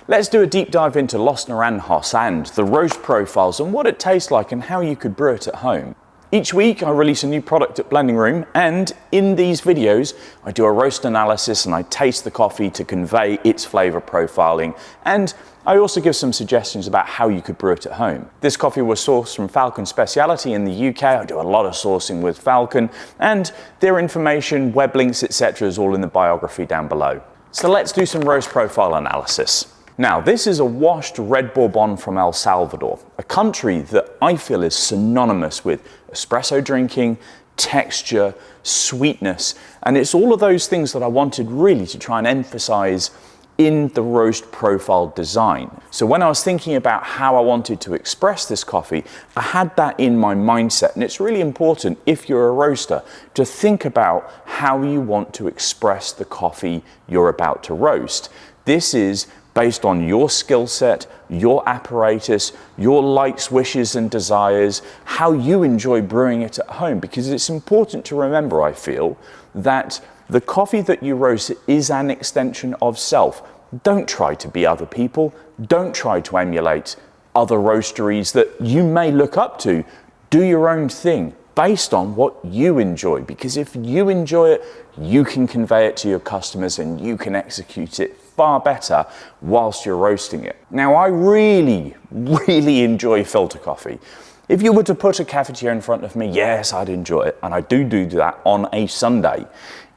Let's do a deep dive into Los Naranjos and the roast profiles and what it tastes like and how you could brew it at home. Each week I release a new product at Blending Room, and in these videos I do a roast analysis and I taste the coffee to convey its flavour profiling, and I also give some suggestions about how you could brew it at home. This coffee was sourced from Falcon Speciality in the UK. I do a lot of sourcing with Falcon, and their information, web links, etc. is all in the biography down below. So let's do some roast profile analysis. Now, this is a washed red Bourbon from El Salvador, a country that I feel is synonymous with espresso drinking, texture, sweetness, and it's all of those things that I wanted really to try and emphasize in the roast profile design. So when I was thinking about how I wanted to express this coffee, I had that in my mindset, and it's really important if you're a roaster to think about how you want to express the coffee you're about to roast. This is based on your skill set, your apparatus, your likes, wishes and desires, how you enjoy brewing it at home, because it's important to remember, I feel, that the coffee that you roast is an extension of self. Don't try to be other people. Don't try to emulate other roasteries that you may look up to. Do your own thing based on what you enjoy, because if you enjoy it, you can convey it to your customers and you can execute it far better whilst you're roasting it. Now, I really enjoy filter coffee. If you were to put a cafetiere in front of me, yes, I'd enjoy it, and I do that on a Sunday.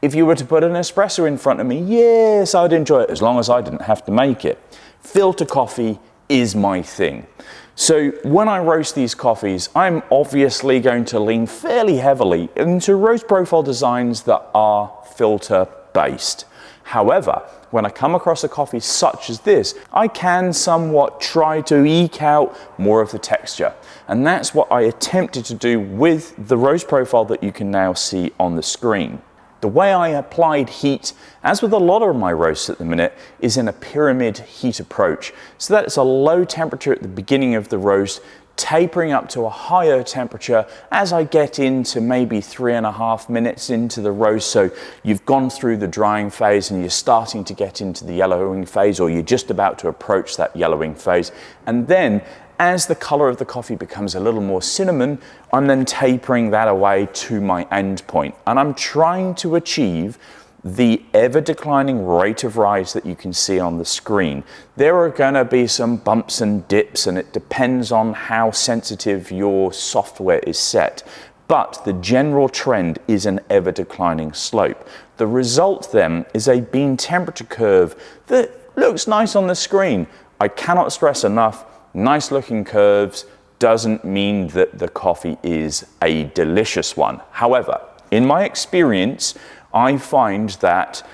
If you were to put an espresso in front of me, yes, I'd enjoy it as long as I didn't have to make it. Filter coffee is my thing. So when I roast these coffees, I'm obviously going to lean fairly heavily into roast profile designs that are filter based. However, when I come across a coffee such as this, I can somewhat try to eke out more of the texture. And that's what I attempted to do with the roast profile that you can now see on the screen. The way I applied heat, as with a lot of my roasts at the minute, is in a pyramid heat approach. So that's a low temperature at the beginning of the roast, tapering up to a higher temperature as I get into maybe 3.5 minutes into the roast. So you've gone through the drying phase and you're starting to get into the yellowing phase, or you're just about to approach that yellowing phase. And then as the color of the coffee becomes a little more cinnamon, I'm then tapering that away to my end point. And I'm trying to achieve the ever declining rate of rise that you can see on the screen. There are going to be some bumps and dips, and it depends on how sensitive your software is set. But the general trend is an ever declining slope. The result then is a bean temperature curve that looks nice on the screen. I cannot stress enough, nice looking curves doesn't mean that the coffee is a delicious one. However, in my experience, I find that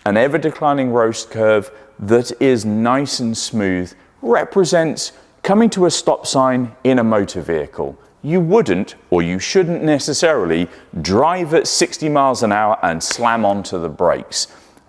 an ever declining roast curve that is nice and smooth represents coming to a stop sign in a motor vehicle. You wouldn't, or you shouldn't necessarily, drive at 60 miles an hour and slam onto the brakes.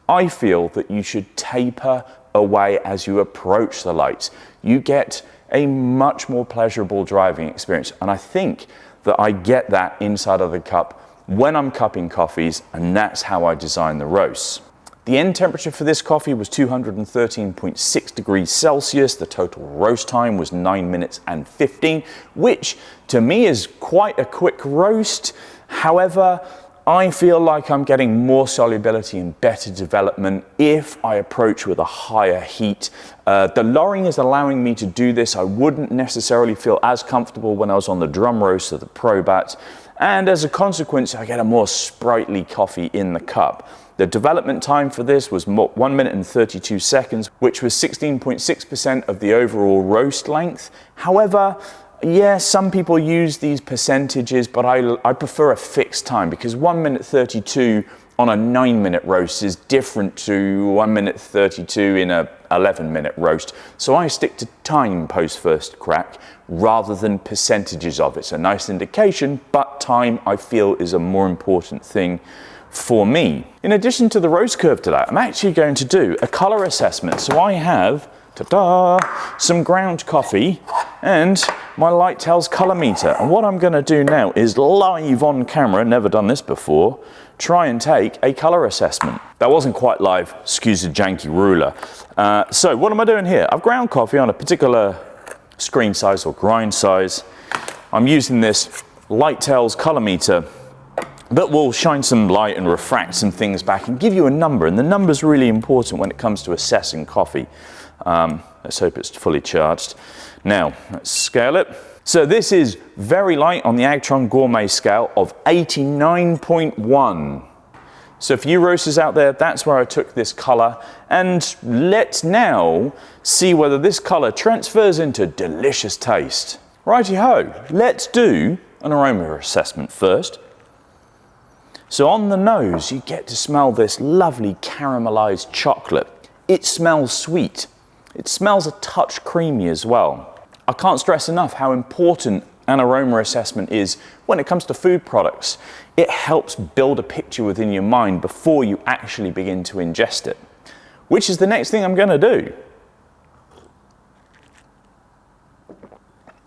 I feel that you should taper away as you approach the lights. You get a much more pleasurable driving experience, and I think that I get that inside of the cup when I'm cupping coffees, and that's how I design the roasts. The end temperature for this coffee was 213.6 degrees Celsius. The total roast time was 9 minutes and 15, which to me is quite a quick roast. However, I feel like I'm getting more solubility and better development if I approach with a higher heat. The lowering is allowing me to do this. I wouldn't necessarily feel as comfortable when I was on the drum roast or the Probat. And as a consequence, I get a more sprightly coffee in the cup. The development time for this was 1 minute and 32 seconds, which was 16.6% of the overall roast length. However, yes, some people use these percentages, but I prefer a fixed time, because 1 minute 32 on a 9-minute roast is different to 1 minute 32 in a 11-minute roast. So I stick to time post first crack rather than percentages of it. It's a nice indication, but time I feel is a more important thing for me. In addition to the roast curve today, I'm actually going to do a color assessment. So I have, ta-da, some ground coffee, and my light tells colour meter. And what I'm going to do now is live on camera, never done this before, try and take a colour assessment. That wasn't quite live, excuse the janky ruler. So what am I doing here? I've ground coffee on a particular screen size or grind size. I'm using this light tells colour meter that will shine some light and refract some things back and give you a number. And the number's really important when it comes to assessing coffee. Let's hope it's fully charged. Now, let's scale it. So this is very light on the Agtron Gourmet scale of 89.1. So for you roasters out there, that's where I took this colour. And let's now see whether this colour transfers into delicious taste. Righty-ho, let's do an aroma assessment first. So on the nose, you get to smell this lovely caramelized chocolate. It smells sweet. It smells a touch creamy as well. I can't stress enough how important an aroma assessment is when it comes to food products. It helps build a picture within your mind before you actually begin to ingest it, which is the next thing I'm going to do.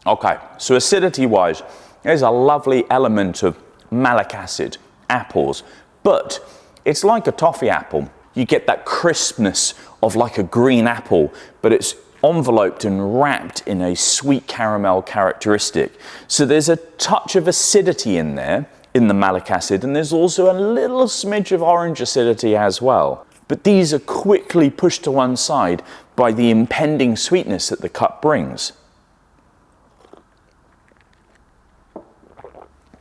Okay, so acidity-wise, there's a lovely element of malic acid, apples, but it's like a toffee apple. You get that crispness of like a green apple, but it's enveloped and wrapped in a sweet caramel characteristic. So there's a touch of acidity in there, in the malic acid, and there's also a little smidge of orange acidity as well. But these are quickly pushed to one side by the impending sweetness that the cup brings.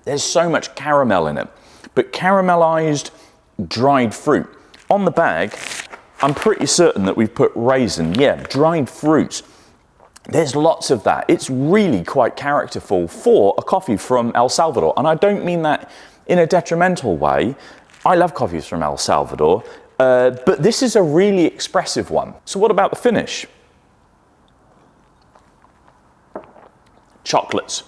There's so much caramel in it, but caramelized dried fruit. On the bag, I'm pretty certain that we've put raisin, yeah, dried fruit. There's lots of that. It's really quite characterful for a coffee from El Salvador. And I don't mean that in a detrimental way. I love coffees from El Salvador, but this is a really expressive one. So what about the finish? Chocolates,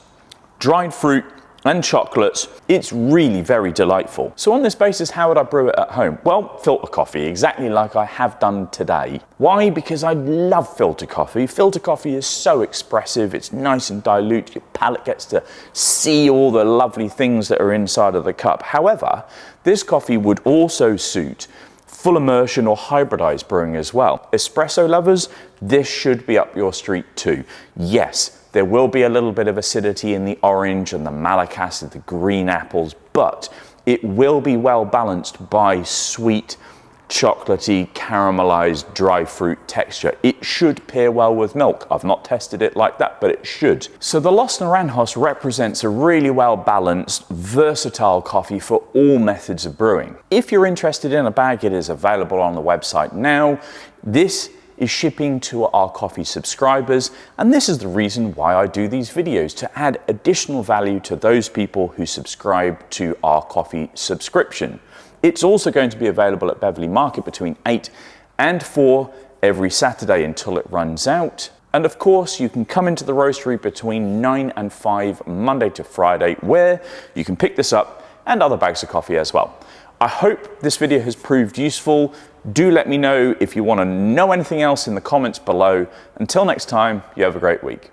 dried fruit, and chocolates. It's really very delightful. So on this basis, how would I brew it at home? Well, filter coffee, exactly like I have done today. Why? Because I love filter coffee. Filter coffee is so expressive, it's nice and dilute, your palate gets to see all the lovely things that are inside of the cup. However, this coffee would also suit full immersion or hybridized brewing as well. Espresso lovers, this should be up your street too. Yes, there will be a little bit of acidity in the orange and the malic acid, the green apples, but it will be well balanced by sweet, chocolatey, caramelized, dry fruit texture. It should pair well with milk. I've not tested it like that, but it should. So the Los Naranjos represents a really well balanced, versatile coffee for all methods of brewing. If you're interested in a bag, it is available on the website now. This is shipping to our coffee subscribers, and this is the reason why I do these videos, to add additional value to those people who subscribe to our coffee subscription. It's also going to be available at Beverly Market between 8 and 4 every Saturday until it runs out. And of course, you can come into the roastery between 9 and 5 Monday to Friday, where you can pick this up and other bags of coffee as well. I hope this video has proved useful. Do let me know if you want to know anything else in the comments below. Until next time, you have a great week.